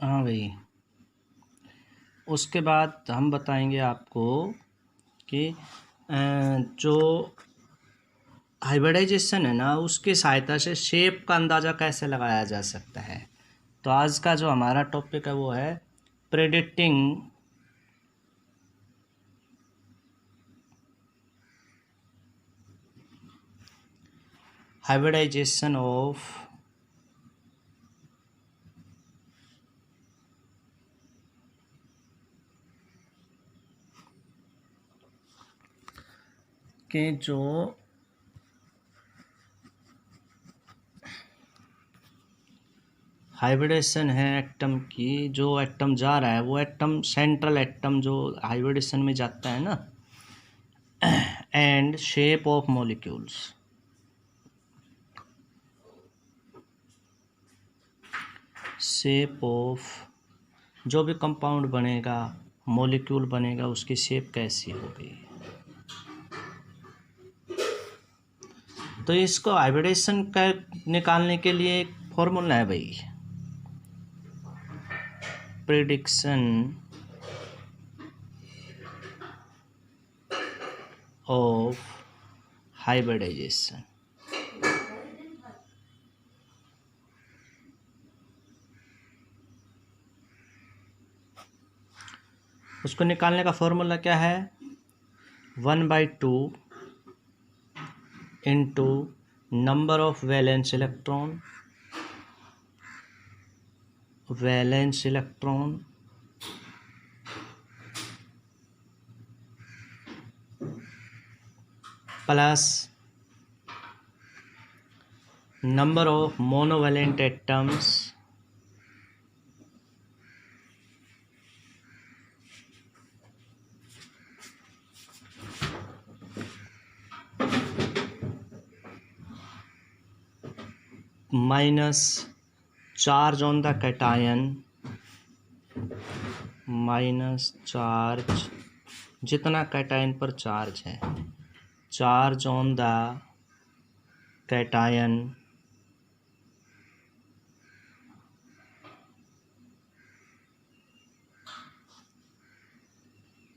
हाँ भाई, उसके बाद हम बताएंगे आपको कि जो हाइब्रिडाइजेशन है ना, उसकी सहायता से शेप का अंदाज़ा कैसे लगाया जा सकता है। तो आज का जो हमारा टॉपिक है वो है प्रेडिक्टिंग हाइब्रिडाइजेशन ऑफ के जो हाइब्रिडेशन है एटम की, जो एटम जा रहा है वो एटम सेंट्रल एटम जो हाइब्रिडेशन में जाता है ना, and shape of molecules, shape of जो भी कंपाउंड बनेगा, मॉलिक्यूल बनेगा, उसकी शेप कैसी होगी। तो इसको हाइब्रिडेशन का निकालने के लिए एक फॉर्मूला है भाई, प्रेडिक्शन ऑफ हाइब्रिडाइजेशन। उसको निकालने का फॉर्मूला क्या है, 1/2 into number of valence electron plus number of monovalent atoms minus charge on the cation, minus charge जितना कैटायन पर चार्ज है, charge on the cation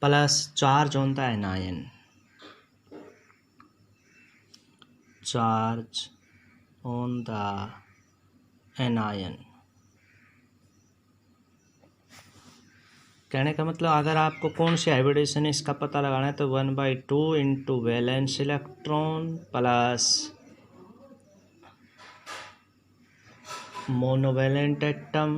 plus charge on the anion, charge on the anion. कहने का मतलब अगर आपको कौन सी hybridisation है इसका पता लगाना है तो 1/2 into valence electron plus monovalent atom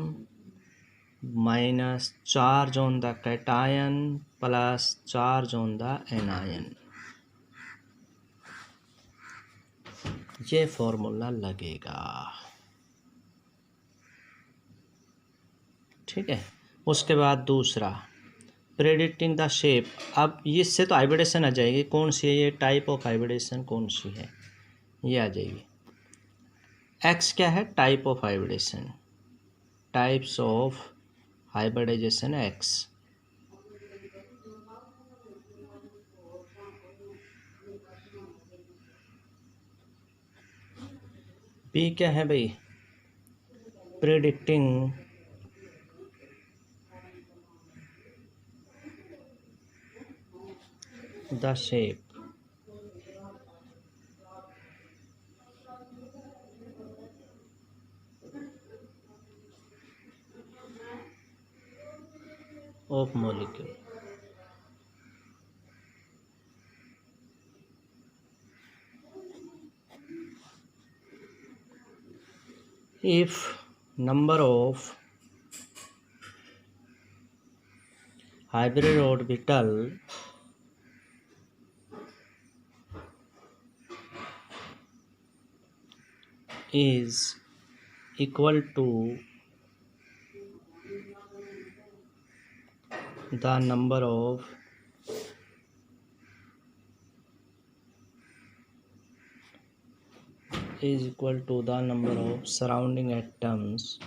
minus charge on the cation plus charge on the anion, ये फॉर्मूला लगेगा। ठीक है, उसके बाद दूसरा प्रेडिक्टिंग द शेप। अब इससे तो हाइब्रिडेशन आ जाएगी, कौन सी है ये टाइप ऑफ हाइब्रिडेशन कौन सी है ये आ जाएगी। एक्स क्या है, type of hybridation, types of hybridization X. P क्या है भाई, predicting the shape of molecule. if number of hybrid orbital is equal to the number of surrounding atoms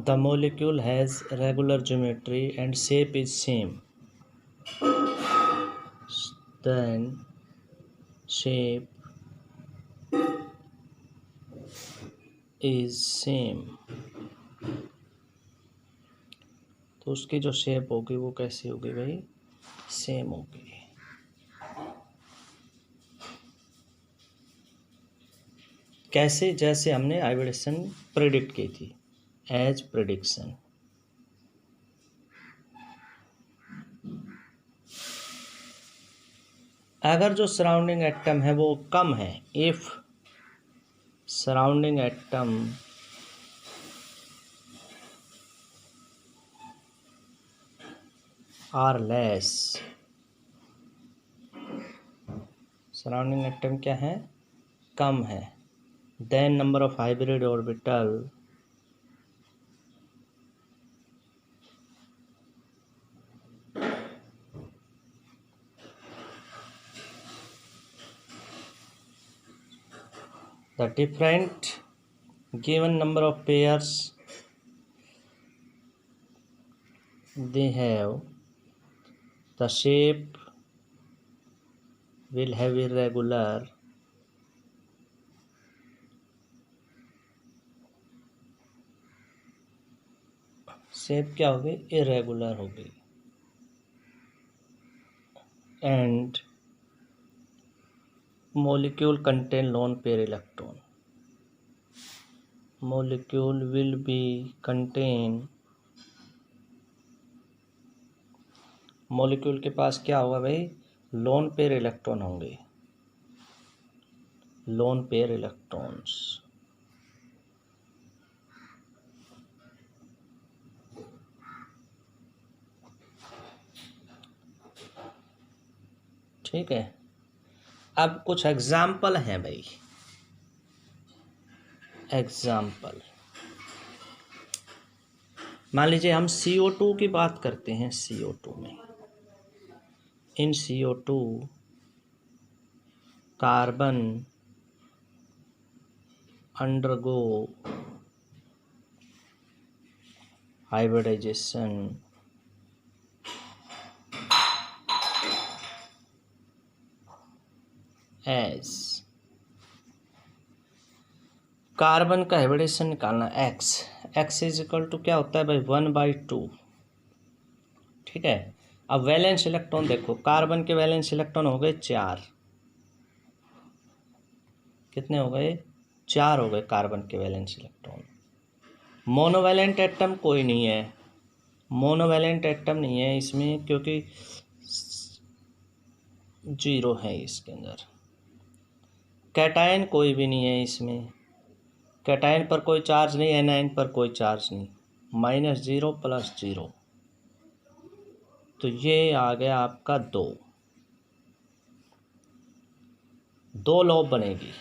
the molecule has regular geometry and shape is same. then shape is same। तो उसकी जो shape होगी वो कैसी होगी भाई, same होगी। कैसे, जैसे हमने हाइब्रिडेशन प्रेडिक्ट की थी, एज प्रेडिक्शन। अगर जो सराउंडिंग एटम है वो कम है, if surrounding atom are less, surrounding atom क्या है, कम है, then number of hybrid orbital the different given number of pairs they have, the shape will have irregular shape, क्या होगी, इरेगुलर होगी, and molecule contain lone pair electron, molecule will be contain, molecule के पास क्या होगा भाई, lone pair electron होंगे, lone pair electrons. ठीक है, अब कुछ एग्जाम्पल हैं भाई, एग्जाम्पल। मान लीजिए हम CO2 की बात करते हैं, CO2 में, in CO2 carbon undergo hybridization as, carbon का हाइब्रिडेशन निकालना, एक्स इज इक्वल टू क्या होता है भाई, 1/2। ठीक है, अब वैलेंस इलेक्ट्रॉन देखो, कार्बन के वैलेंस इलेक्ट्रॉन हो गए 4, कितने हो गए, 4 हो गए कार्बन के वैलेंस इलेक्ट्रॉन। मोनोवैलेंट एटम कोई नहीं है, मोनोवैलेंट एटम नहीं है इसमें, क्योंकि 0 है इसके अंदर। कैटायन कोई भी नहीं है इसमें, कैटायन पर कोई चार्ज नहीं, एनायन पर कोई चार्ज नहीं, -0 + 0, तो ये आ गया आपका 2 लॉ बनेगी।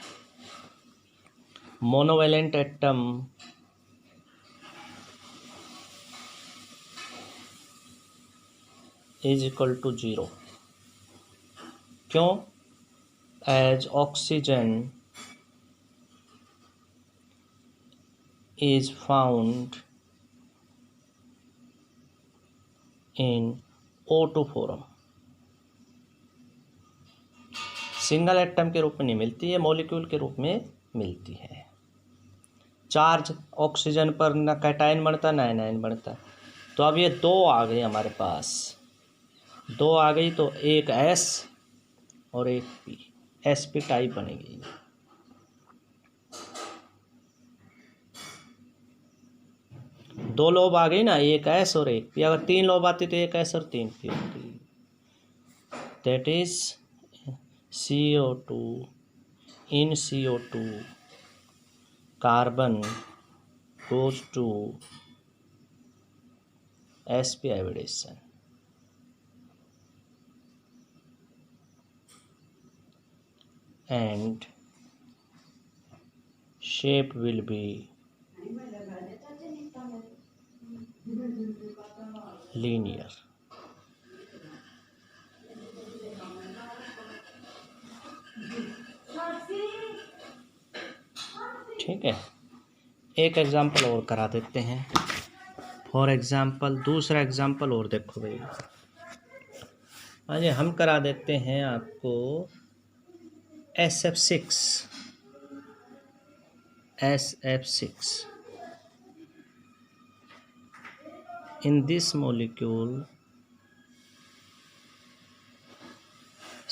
Monovalent atom is equal to 0, क्यों, as oxygen is found in O2 form, single atom के रूप में नहीं मिलती है, मॉलिक्यूल के रूप में मिलती है। चार्ज ऑक्सीजन पर ना कैटायन बनता ना एनायन बनता, तो अब ये 2 आ गई हमारे पास, 2 आ गई, तो एक S और एक P, sp टाइप बनेगी। दो लोब आ गई ना, एक S और एक P, अगर 3 लोब आती तो एक S और 3 P होती, that is CO2 in CO2 carbon goes to sp hybridization, and shape will be linear। ठीक है, एक एग्जांपल और करा देते हैं। फॉर एग्जांपल दूसरा एग्जांपल और देखो भाई, हाँ जी, हम करा देते हैं आपको SF6 in this molecule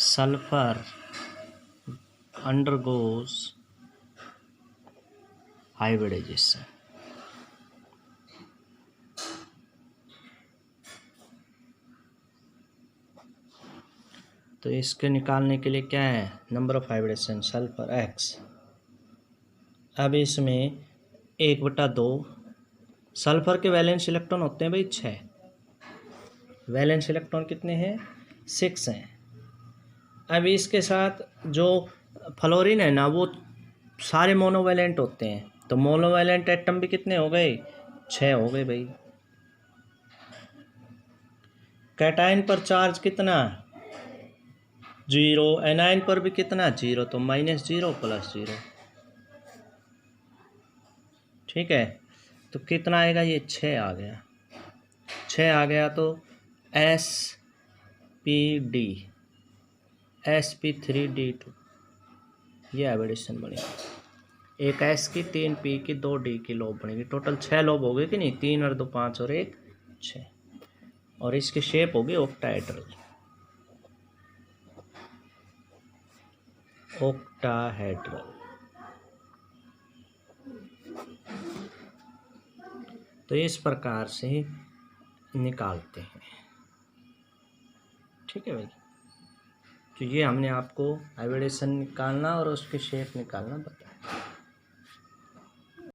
sulfur undergoes hybridization। तो इसके निकालने के लिए क्या है, number of hybridation sulphur X। अब इसमें 1/2 सल्फर के वैलेंस इलेक्ट्रॉन होते हैं भाई 6, वैलेंस इलेक्ट्रॉन कितने हैं 6 हैं। अब इसके साथ जो फ्लोरीन है ना वो सारे मोनोवैलेंट होते हैं, तो मोनोवैलेंट एटम भी कितने हो गए 6 हो गए भाई। कैटायन पर चार्ज कितना 0, एनायन पर भी कितना 0, तो -0 +0, ठीक है। तो कितना आएगा ये 6 आ गया, 6 आ गया तो sp3d2 ये हाइब्रिडेशन बनेगी। एक S की 3 P की 2 D की लोब बनेगी, टोटल 6 लोब हो गए कि नहीं, 3 और 2 5 और 1 6, और इसकी शेप होगी ऑक्टाहेड्रल। तो इस प्रकार से निकालते हैं, ठीक है भाई। तो ये हमने आपको हाइब्रिडेशन निकालना और उसकी शेप निकालना बताया।